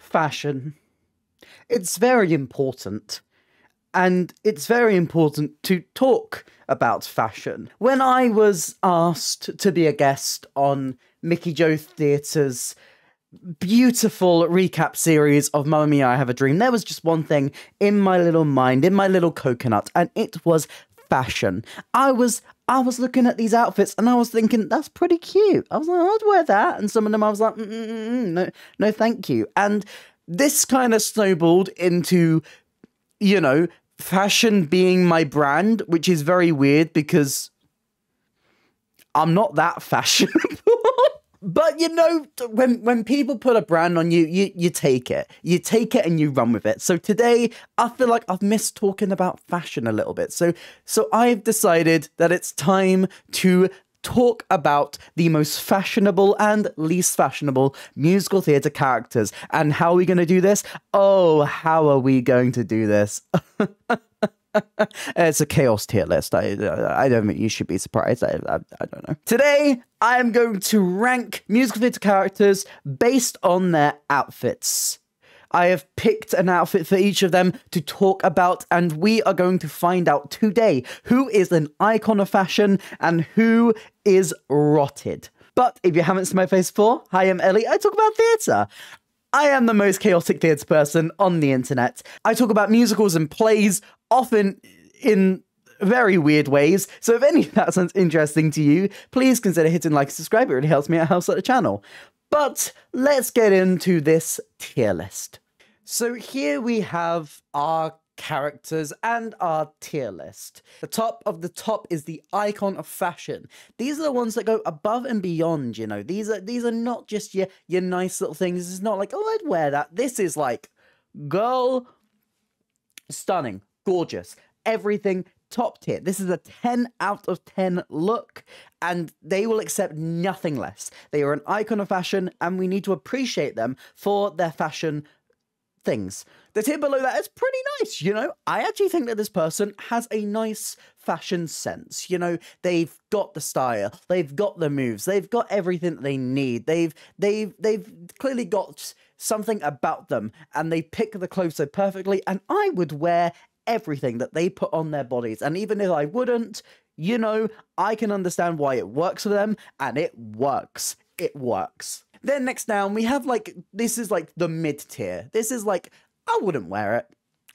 Fashion. It's very important. And it's very important to talk about fashion. When I was asked to be a guest on Mickey Joe Theatre's beautiful recap series of Mamma Mia, I Have a Dream, there was just one thing in my little mind, in my little coconut, and it was fashion. I was looking at these outfits and I was thinking, that's pretty cute. I was like, I'd wear that. And some of them I was like, no, thank you. And this kind of snowballed into, you know, fashion being my brand, which is very weird because I'm not that fashionable. But, you know, when people put a brand on you, you take it. You take it and you run with it. So today, I feel like I've missed talking about fashion a little bit. So I've decided that it's time to talk about the most fashionable and least fashionable musical theatre characters. And how are we going to do this? Oh, how are we going to do this? It's a chaos tier list. I don't think you should be surprised. I don't know. Today, I am going to rank musical theatre characters based on their outfits. I have picked an outfit for each of them to talk about, and we are going to find out today who is an icon of fashion and who is rotted. But if you haven't seen my face before, hi, I'm Ellie. I talk about theatre. I am the most chaotic theatre person on the internet. I talk about musicals and plays, often in very weird ways. So if any of that sounds interesting to you, please consider hitting like and subscribe. It really helps me out, helps out the channel. But let's get into this tier list. So here we have our characters and our tier list. The top of the top is the icon of fashion. These are the ones that go above and beyond, you know. These are not just your nice little things. This is not like, oh, I'd wear that. This is like, girl, stunning, gorgeous, everything top tier. This is a 10 out of 10 look, and they will accept nothing less. They are an icon of fashion, and we need to appreciate them for their fashion things. The tier below that is pretty nice, you know. I actually think that this person has a nice fashion sense. You know, they've got the style, they've got the moves, they've got everything that they need. They've clearly got something about them, and they pick the clothes so perfectly, and I would wear everything that they put on their bodies. And even if I wouldn't, you know, I can understand why it works for them, and it works. It works. Then next down, we have like, this is like the mid tier. This is like, I wouldn't wear it.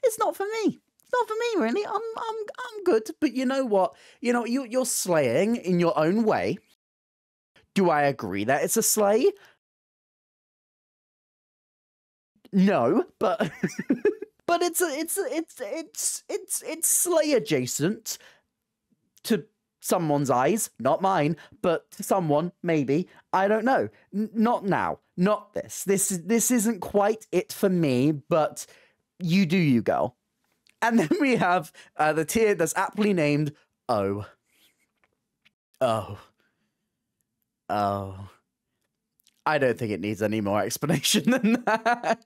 It's not for me. It's not for me, really. I'm good. But you know what? You know, you're slaying in your own way. Do I agree that it's a slay? No, but but it's slay adjacent to someone's eyes, not mine, but to someone, maybe. I don't know. Not now. Not this. This isn't quite it for me, but you do you, girl. And then we have the tier that's aptly named Oh. Oh. Oh. I don't think it needs any more explanation than that.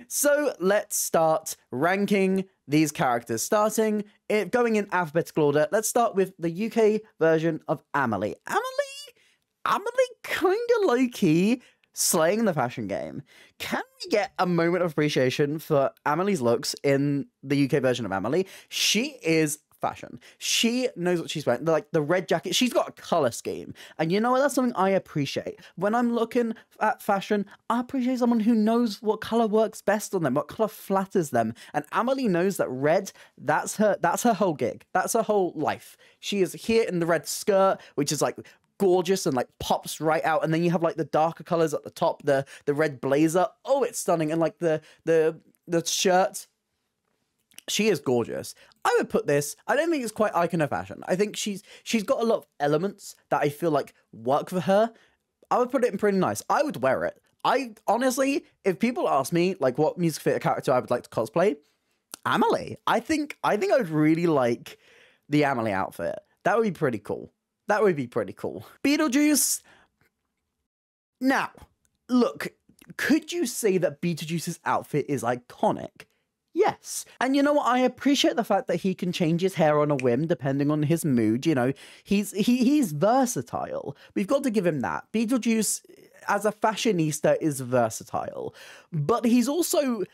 So let's start ranking these characters, going in alphabetical order. Let's start with the UK version of Amelie. Amelie kind of low-key slaying the fashion game. Can we get a moment of appreciation for Amelie's looks in the UK version of Amelie? She is fashion. She knows what she's wearing. Like the red jacket, she's got a color scheme. And you know what? That's something I appreciate. When I'm looking at fashion, I appreciate someone who knows what color works best on them, what color flatters them. And Amelie knows that red, that's her whole gig. That's her whole life. She is here in the red skirt, which is like gorgeous and like pops right out. And then you have like the darker colors at the top, the red blazer. Oh, it's stunning. And like the shirt. She is gorgeous. I would put this, I don't think it's quite icon of fashion. I think she's got a lot of elements that I feel like work for her. I would put it in pretty nice. I would wear it. I honestly, if people ask me like what music theatre character I would like to cosplay, Amelie. I think I would really like the Amelie outfit. That would be pretty cool. That would be pretty cool. Beetlejuice. Now, look, could you say that Beetlejuice's outfit is iconic? Yes. And you know what? I appreciate the fact that he can change his hair on a whim depending on his mood. You know, he's versatile. We've got to give him that. Beetlejuice as a fashionista is versatile, but he's also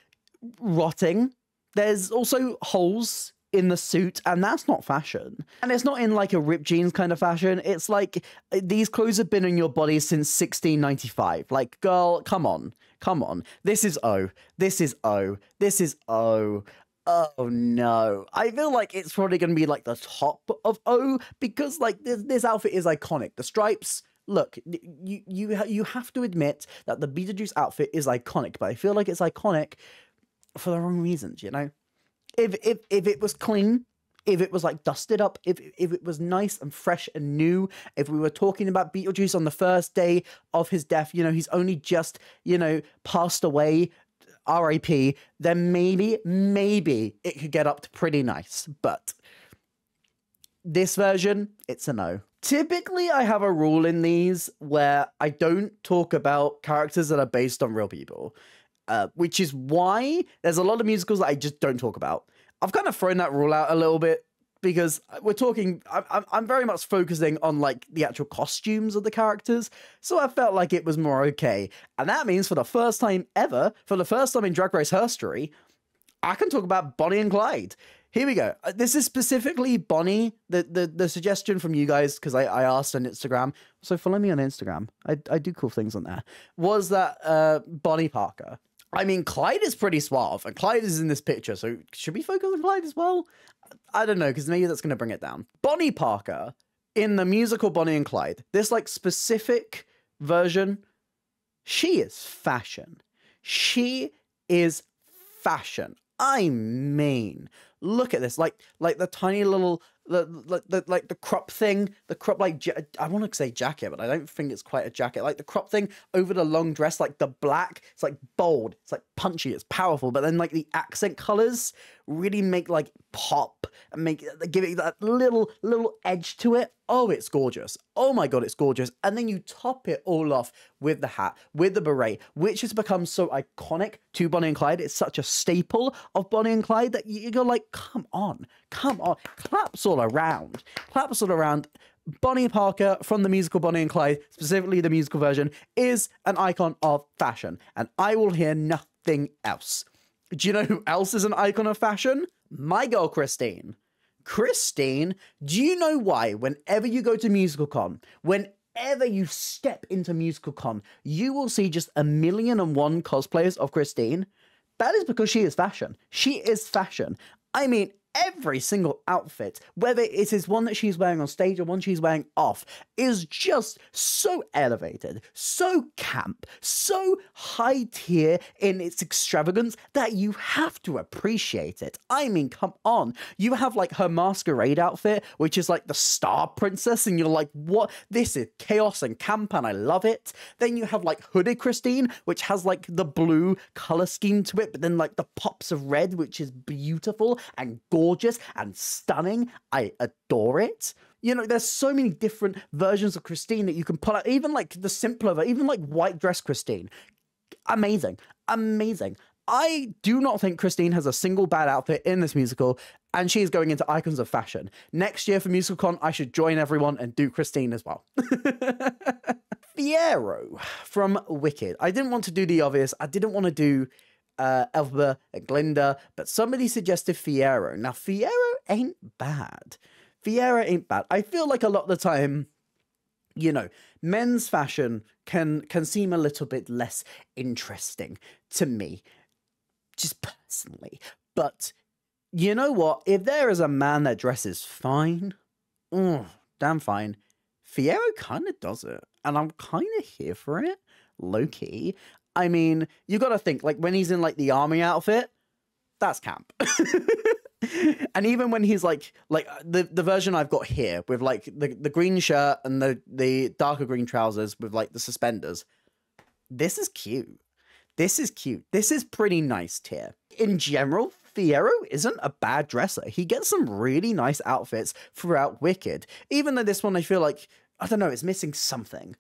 rotting. There's also holes in the suit, and that's not fashion. And it's not in like a ripped jeans kind of fashion. It's like these clothes have been in your body since 1695. Like, girl, come on. This is O. This is O. This is O. Oh no. I feel like it's probably going to be like the top of O, because like this outfit is iconic. The stripes, look, you have to admit that the Beetlejuice outfit is iconic, but I feel like it's iconic for the wrong reasons, you know? If it was clean, if it was like dusted up, if it was nice and fresh and new, if we were talking about Beetlejuice on the first day of his death, you know, he's only just, you know, passed away, RIP, then maybe it could get up to pretty nice. But this version, it's a no. Typically, I have a rule in these where I don't talk about characters that are based on real people, which is why there's a lot of musicals that I just don't talk about. I've kind of thrown that rule out a little bit because we're talking, I'm very much focusing on like the actual costumes of the characters. So I felt like it was more okay. And that means for the first time ever, for the first time in Drag Race history, I can talk about Bonnie and Clyde. Here we go. This is specifically Bonnie, the suggestion from you guys, because I asked on Instagram. So follow me on Instagram. I do cool things on there. Was that Bonnie Parker. I mean, Clyde is pretty suave, and Clyde is in this picture, so should we focus on Clyde as well? I don't know, because maybe that's going to bring it down. Bonnie Parker, in the musical Bonnie and Clyde, this, like, specific version, she is fashion. She is fashion. I mean, look at this, like the tiny little, like the crop thing, the crop, like, I want to say jacket, but I don't think it's quite a jacket, like the crop thing over the long dress, like the black, it's like bold, it's like punchy, it's powerful, but then like the accent colors really make like pop and give it that little edge to it. Oh, it's gorgeous. Oh my God, it's gorgeous. And then you top it all off with the hat, with the beret, which has become so iconic to Bonnie and Clyde. It's such a staple of Bonnie and Clyde that you're like, come on. Claps all around. Bonnie Parker from the musical Bonnie and Clyde, specifically the musical version, is an icon of fashion. And I will hear nothing else. Do you know who else is an icon of fashion? My girl, Christine. Christine, do you know why whenever you go to MusicalCon, whenever you step into MusicalCon, you will see just 1,000,001 cosplayers of Christine? That is because she is fashion. She is fashion. I mean, every single outfit, whether it is one that she's wearing on stage or one she's wearing off, is just so elevated, so camp, so high tier in its extravagance that you have to appreciate it. I mean, come on. You have like her masquerade outfit, which is like the Star Princess, and you're like, what? This is chaos and camp, and I love it. Then you have like Hooded Christine, which has like the blue color scheme to it, but then like the pops of red, which is beautiful and gorgeous and stunning. I adore it. You know, there's so many different versions of Christine that you can pull out. Even like the simpler, even like white dress Christine. Amazing. I do not think Christine has a single bad outfit in this musical, and she's going into icons of fashion. Next year for MusicalCon, I should join everyone and do Christine as well. Fiyero from Wicked. I didn't want to do the obvious. I didn't want to do Elphaba and Glinda, but somebody suggested Fiyero. Now, Fiyero ain't bad. I feel like a lot of the time, you know, men's fashion can seem a little bit less interesting to me, just personally. But you know what? If there is a man that dresses fine, damn fine, Fiyero kind of does it. And I'm kind of here for it, low-key. I mean, you got to think, like, when he's in, like, the army outfit, that's camp. And even when he's, like the version I've got here, with, like, the green shirt and the darker green trousers with, like, the suspenders, this is cute. This is pretty nice tier. In general, Fiyero isn't a bad dresser. He gets some really nice outfits throughout Wicked. Even though this one, I feel like, I don't know, it's missing something.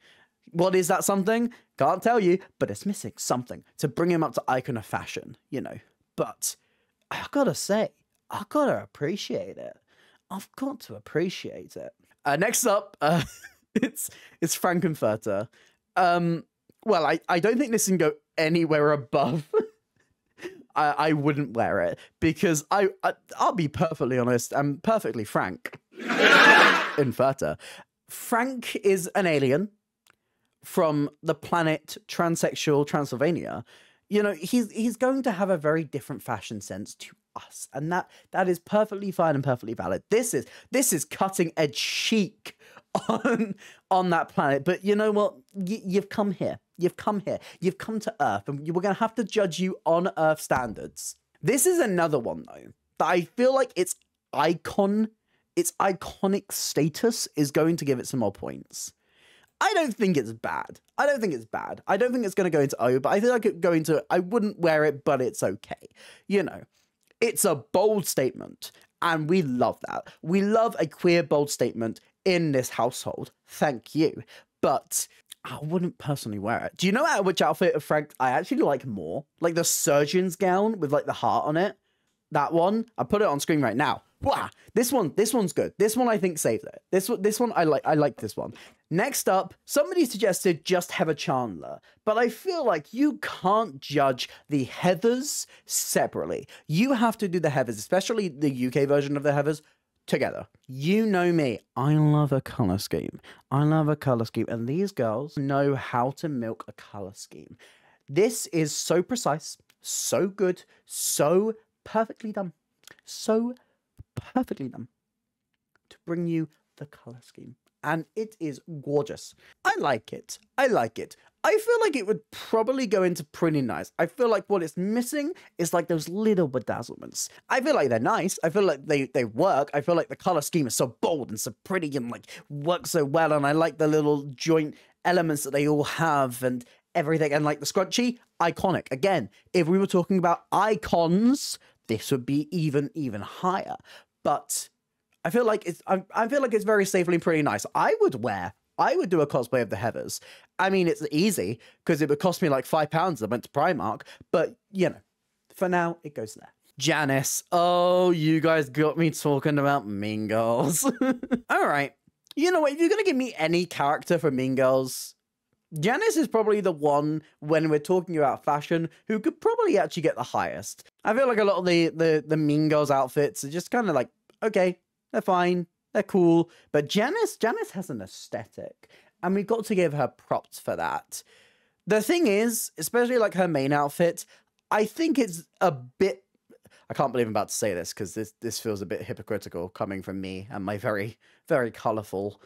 What is that something? Can't tell you, but it's missing something to bring him up to icon of fashion, you know. But I gotta say, I gotta appreciate it. I've got to appreciate it. Next up, it's Frankenfurter. Well, I don't think this can go anywhere above. I wouldn't wear it because I'll be perfectly honest and perfectly frank. Inverter. Frank is an alien from the planet transsexual Transylvania. You know, he's going to have a very different fashion sense to us, and that is perfectly fine and perfectly valid. This is cutting edge chic on that planet. But you know what? You've come here. You've come here. You've come to Earth, and we're going to have to judge you on Earth standards. This is another one though that I feel like its iconic status is going to give it some more points. I don't think it's bad. I don't think it's bad. I don't think it's going to go into O, but I feel like it go into, I wouldn't wear it, but it's okay. You know, it's a bold statement, and we love that. We love a queer bold statement in this household. Thank you. But I wouldn't personally wear it. Do you know which outfit of Frank I actually like more? Like the surgeon's gown with like the heart on it. That one. I'll put it on screen right now. Wow. This one's good. This one I think saved it. This one I like this one. Next up, somebody suggested just Heather Chandler, but I feel like you can't judge the Heathers separately. You have to do the Heathers, especially the UK version of the Heathers, together. You know me. I love a color scheme. I love a color scheme, and these girls know how to milk a color scheme. This is so precise, so good, so perfectly done. So perfectly done to bring you the color scheme, and it is gorgeous. I like it. I like it. I feel like it would probably go into pretty nice. I feel like what it's missing is like those little bedazzlements. I feel like they're nice. I feel like they work. I feel like the color scheme is so bold and so pretty and like works so well, and I like the little joint elements that they all have and everything, and like the scrunchie, iconic. Again, if we were talking about icons, this would be even higher. But I feel like it's very safely pretty nice. I would do a cosplay of the Heathers. I mean, it's easy because it would cost me like £5 that went to Primark, but you know, for now it goes there. Janice. Oh, you guys got me talking about Mean Girls. All right. You know what? If you're going to give me any character for Mean Girls, Janice is probably the one, when we're talking about fashion, who could probably actually get the highest. I feel like a lot of the Mean Girls outfits are just kind of like, okay, they're fine, they're cool. But Janice has an aesthetic, and we've got to give her props for that. The thing is, especially like her main outfit, I think it's a bit... I can't believe I'm about to say this because this feels a bit hypocritical coming from me and my very, very colourful...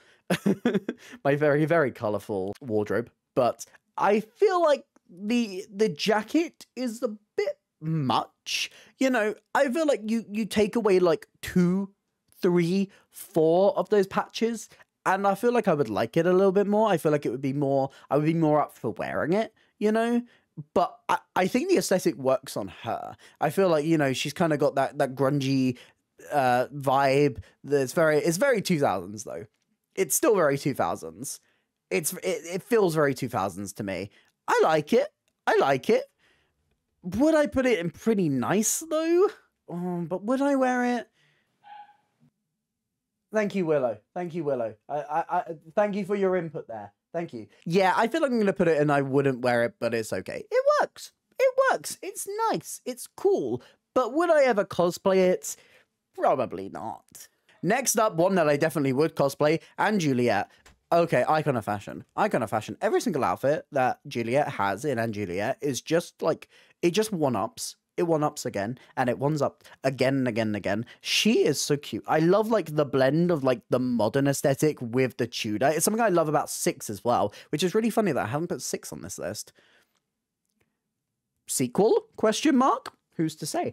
my very colourful wardrobe, but I feel like the jacket is a bit much. You know, I feel like you take away like 2, 3, 4 of those patches, and I feel like I would like it a little bit more. I feel like it would be more, I would be more up for wearing it, you know. But I think the aesthetic works on her. I feel like, you know, she's kind of got that grungy vibe. It's very 2000s though. It's still very 2000s. It feels very 2000s to me. I like it. I like it. Would I put it in pretty nice though? But would I wear it? Thank you, Willow. Thank you, Willow. I thank you for your input there. Thank you. Yeah, I feel like I'm gonna put it and I wouldn't wear it, but it's okay. It works. It works. It's nice. It's cool. But would I ever cosplay it? Probably not. Next up, one that I definitely would cosplay, and Juliet. Okay, icon of fashion. Icon of fashion. Every single outfit that Juliet has in And Juliet is just like, it just one-ups. It one-ups again, and it ones up again and again and again. She is so cute. I love like the blend of like the modern aesthetic with the Tudor. It's something I love about 6 as well, which is really funny that I haven't put 6 on this list. Sequel? Question mark? Who's to say?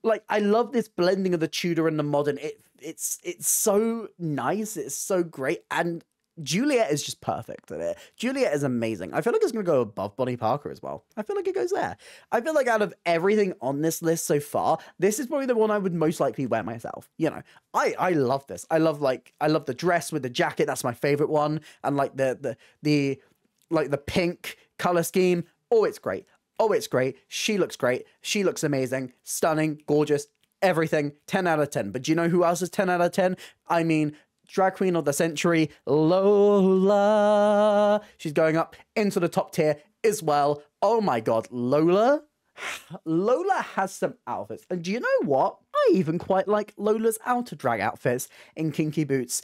Like, I love this blending of the Tudor and the modern. It's so nice. It's so great. And Juliet is just perfect at it. Juliet is amazing. I feel like it's going to go above Bonnie Parker as well. I feel like it goes there. I feel like out of everything on this list so far, this is probably the one I would most likely wear myself. You know, I love this. I love the dress with the jacket. That's my favorite one. And like the pink color scheme. Oh, it's great. Oh, it's great. She looks great. She looks amazing, stunning, gorgeous, everything. 10 out of 10. But do you know who else is 10 out of 10? I mean, drag queen of the century, Lola. She's going up into the top tier as well. Oh my god, Lola has some outfits. And do you know what? I even quite like Lola's outer drag outfits in Kinky Boots.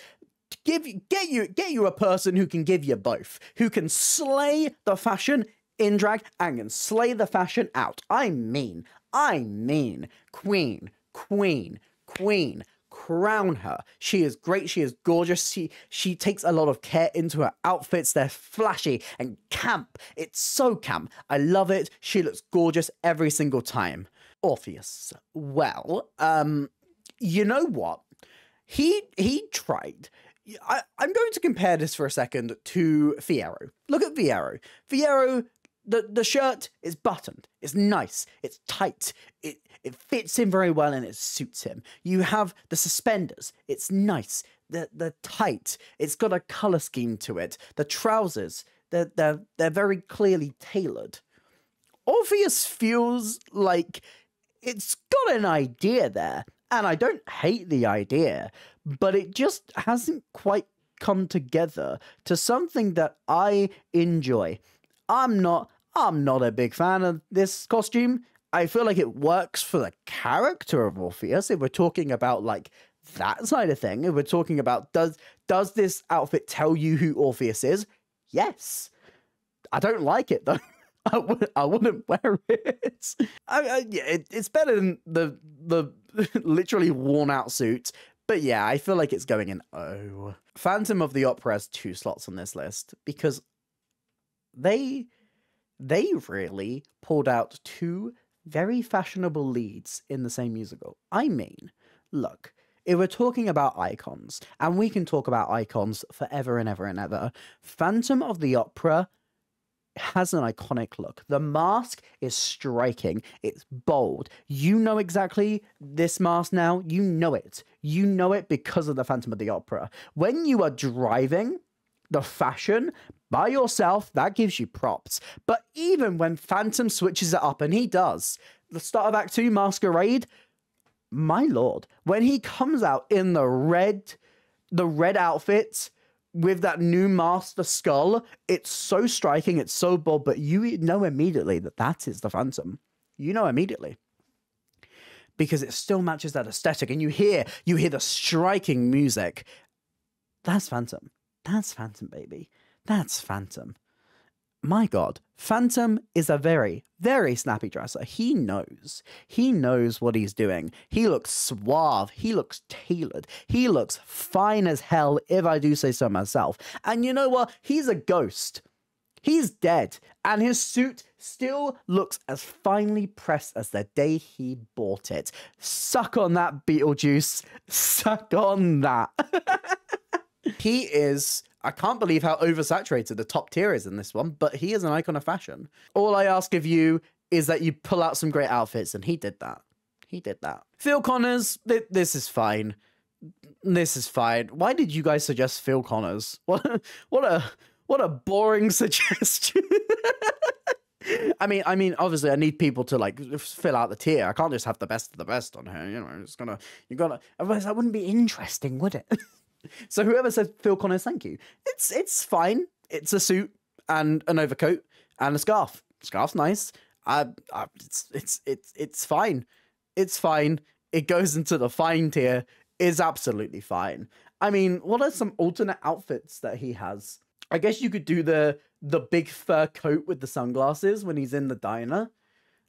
Get you a person who can give you both, who can slay the fashion in drag and can slay the fashion out. I mean, queen. Crown her. She is great. She is gorgeous. She takes a lot of care into her outfits. They're flashy and camp. It's so camp. I love it. She looks gorgeous every single time. Orpheus. Well, you know what? He tried. I'm going to compare this for a second to Fiyero. Look at Fiyero. Fiyero, the shirt is buttoned. It's nice. It's tight. It fits him very well and it suits him. You have the suspenders. It's nice. They're tight. It's got a color scheme to it. The trousers, they're very clearly tailored. Orpheus feels like it's got an idea there. And I don't hate the idea, but it just hasn't quite come together to something that I enjoy. I'm not a big fan of this costume. I feel like it works for the character of Orpheus. If we're talking about like that side of thing, if we're talking about does this outfit tell you who Orpheus is? Yes. I don't like it though. I wouldn't wear it. Yeah, it's better than the literally worn out suit. But yeah, I feel like it's going in O. Phantom of the Opera has 2 slots on this list because they really pulled out 2 very fashionable leads in the same musical. I mean, look, if we're talking about icons, and we can talk about icons forever and ever and ever, Phantom of the Opera has an iconic look. The mask is striking. It's bold. You know exactly this mask now. You know it. You know it because of the Phantom of the Opera. When you are driving the fashion by yourself, that gives you props. But even when Phantom switches it up, and he does, the start of Act 2, Masquerade, my lord, when he comes out in the red outfit with that new mask, the skull, it's so striking, it's so bold, but you know immediately that is the Phantom. You know immediately. Because it still matches that aesthetic, and you hear the striking music. That's Phantom. That's Phantom, baby. That's Phantom. My God, Phantom is a very, very snappy dresser. He knows. He knows what he's doing. He looks suave. He looks tailored. He looks fine as hell, if I do say so myself. And you know what? He's a ghost. He's dead. And his suit still looks as finely pressed as the day he bought it. Suck on that, Beetlejuice. Suck on that. He is... I can't believe how oversaturated the top tier is in this one, but he is an icon of fashion. All I ask of you is that you pull out some great outfits, and he did that. He did that. Phil Connors, this is fine. This is fine. Why did you guys suggest Phil Connors? What a boring suggestion. I mean, obviously, I need people to like fill out the tier. I can't just have the best of the best on her. You know, you gotta. Otherwise, that wouldn't be interesting, would it? So whoever said Phil Connors, thank you. It's fine. It's a suit and an overcoat and a scarf. Scarf's nice. It's fine. It's fine. It goes into the fine tier. Is absolutely fine. I mean, what are some alternate outfits that he has? I guess you could do the big fur coat with the sunglasses when he's in the diner.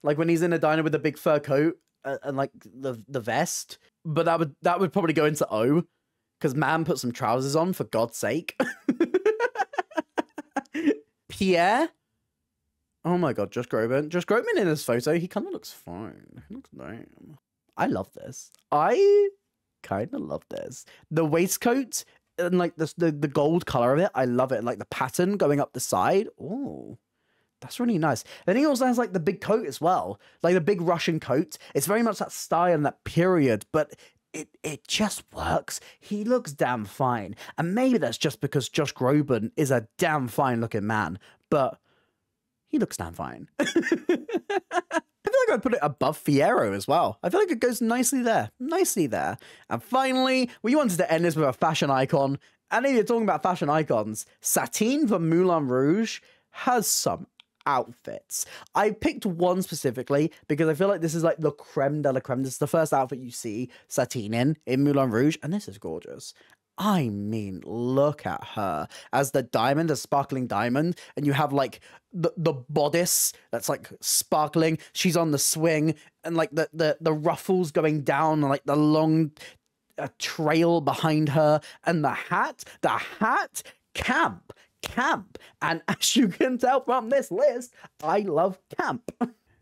Like when he's in a diner with the big fur coat and like the vest. But that would probably go into O. Because man put some trousers on, for God's sake. Pierre? Oh my God, Josh Groban. Josh Groban in this photo, he kind of looks fine. He looks damn. I love this. I kind of love this. The waistcoat and like the gold color of it, I love it. And like the pattern going up the side. Oh, that's really nice. Then he also has like the big coat as well. Like the big Russian coat. It's very much that style and that period, but it just works. He looks damn fine. And maybe that's just because Josh Groban is a damn fine looking man, but he looks damn fine. I feel like I've put it above Fiero as well. I feel like it goes nicely there. Nicely there. And finally, we wanted to end this with a fashion icon. And if you're talking about fashion icons, Satine from Moulin Rouge has some outfits. I picked one specifically because I feel like this is like the creme de la creme. This is the first outfit you see Satine in Moulin Rouge, and this is gorgeous. I mean, look at her as the diamond, the sparkling diamond, and you have like the bodice that's like sparkling. She's on the swing, and like the ruffles going down, and like the long trail behind her, and the hat, camp. And as you can tell from this list, I love camp.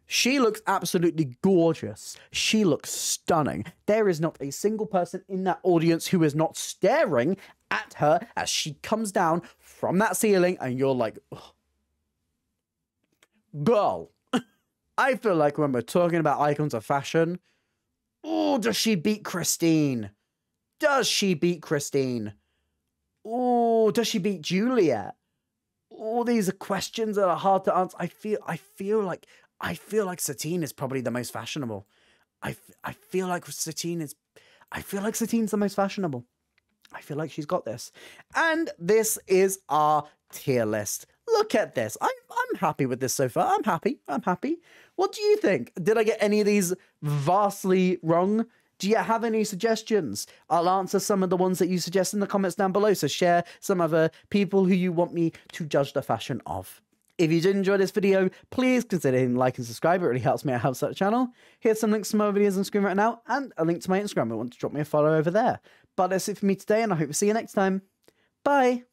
She looks absolutely gorgeous. She looks stunning. There is not a single person in that audience who is not staring at her as she comes down from that ceiling, and you're like, ugh. Girl. I feel like when we're talking about icons of fashion, oh, does she beat Christine? Does she beat Christine? Oh, does she beat Juliet? All these are questions that are hard to answer. I feel like Satine is probably the most fashionable. I feel like Satine's the most fashionable. I feel like she's got this. And this is our tier list. Look at this. I'm happy with this so far. I'm happy. What do you think? Did I get any of these vastly wrong? Do you have any suggestions? I'll answer some of the ones that you suggest in the comments down below. So share some other people who you want me to judge the fashion of. If you did enjoy this video, please consider hitting like and subscribe. It really helps me out, helps out the channel. Here's some links to my videos on screen right now, and a link to my Instagram if you want to drop me a follow over there. But that's it for me today, and I hope to see you next time. Bye!